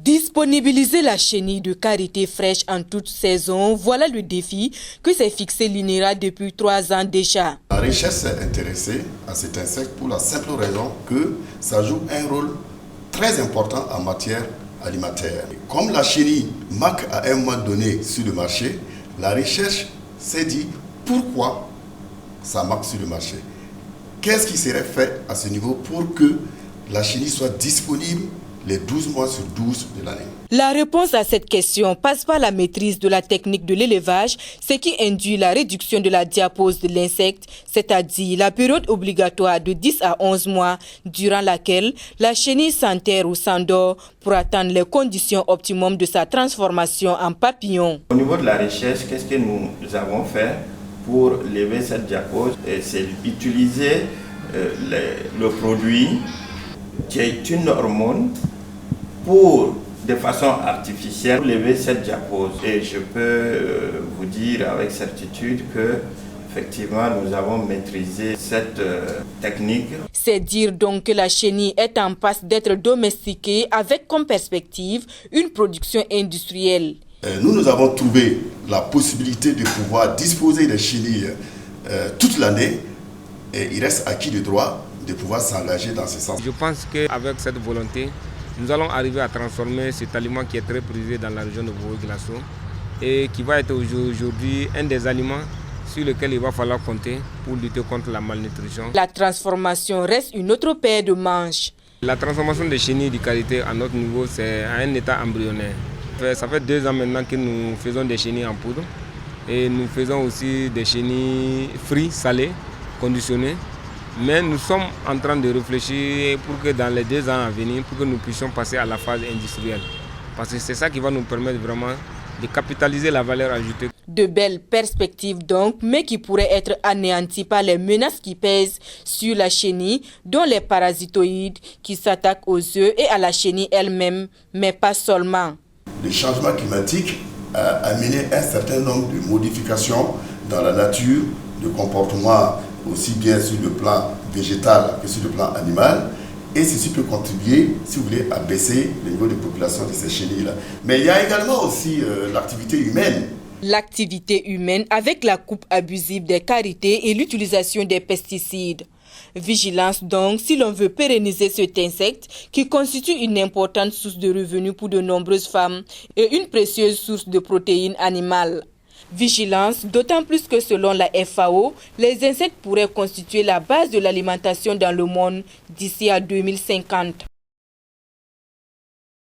Disponibiliser la chenille de karité fraîche en toute saison, voilà le défi que s'est fixé l'INERA depuis 3 ans déjà. La recherche s'est intéressée à cet insecte pour la simple raison que ça joue un rôle très important en matière alimentaire. Comme la chenille manque à un moment donné sur le marché, la recherche s'est dit pourquoi ça manque sur le marché. Qu'est-ce qui serait fait à ce niveau pour que la chenille soit disponible les 12 mois sur 12 de l'année? La réponse à cette question passe par la maîtrise de la technique de l'élevage, ce qui induit la réduction de la diapause de l'insecte, c'est-à-dire la période obligatoire de 10 à 11 mois, durant laquelle la chenille s'enterre ou s'endort pour atteindre les conditions optimum de sa transformation en papillon. Au niveau de la recherche, qu'est-ce que nous avons fait pour lever cette diapause? C'est utiliser le produit qui est une hormone pour, de façon artificielle, lever cette diapose. Et je peux vous dire avec certitude que, effectivement, nous avons maîtrisé cette technique. C'est dire donc que la chenille est en passe d'être domestiquée avec comme perspective une production industrielle. Nous avons trouvé la possibilité de pouvoir disposer des chenilles toute l'année et il reste acquis le droit de pouvoir s'engager dans ce sens. Je pense qu'avec cette volonté, nous allons arriver à transformer cet aliment qui est très prisé dans la région de Bobo-Dioulasso et qui va être aujourd'hui un des aliments sur lesquels il va falloir compter pour lutter contre la malnutrition. La transformation reste une autre paire de manches. La transformation des chenilles de qualité à notre niveau, c'est à un état embryonnaire. Ça fait 2 ans maintenant que nous faisons des chenilles en poudre et nous faisons aussi des chenilles frites, salées, conditionnées. Mais nous sommes en train de réfléchir pour que dans les 2 ans à venir, pour que nous puissions passer à la phase industrielle. Parce que c'est ça qui va nous permettre vraiment de capitaliser la valeur ajoutée. De belles perspectives donc, mais qui pourraient être anéanties par les menaces qui pèsent sur la chenille, dont les parasitoïdes qui s'attaquent aux œufs et à la chenille elle-même, mais pas seulement. Le changement climatique a amené un certain nombre de modifications dans la nature, de comportement aussi bien sur le plan végétal que sur le plan animal. Et ceci peut contribuer, si vous voulez, à baisser le niveau de population de ces chenilles-là. Mais il y a également aussi l'activité humaine. L'activité humaine avec la coupe abusive des karités et l'utilisation des pesticides. Vigilance donc si l'on veut pérenniser cet insecte qui constitue une importante source de revenus pour de nombreuses femmes et une précieuse source de protéines animales. Vigilance, d'autant plus que selon la FAO, les insectes pourraient constituer la base de l'alimentation dans le monde d'ici à 2050.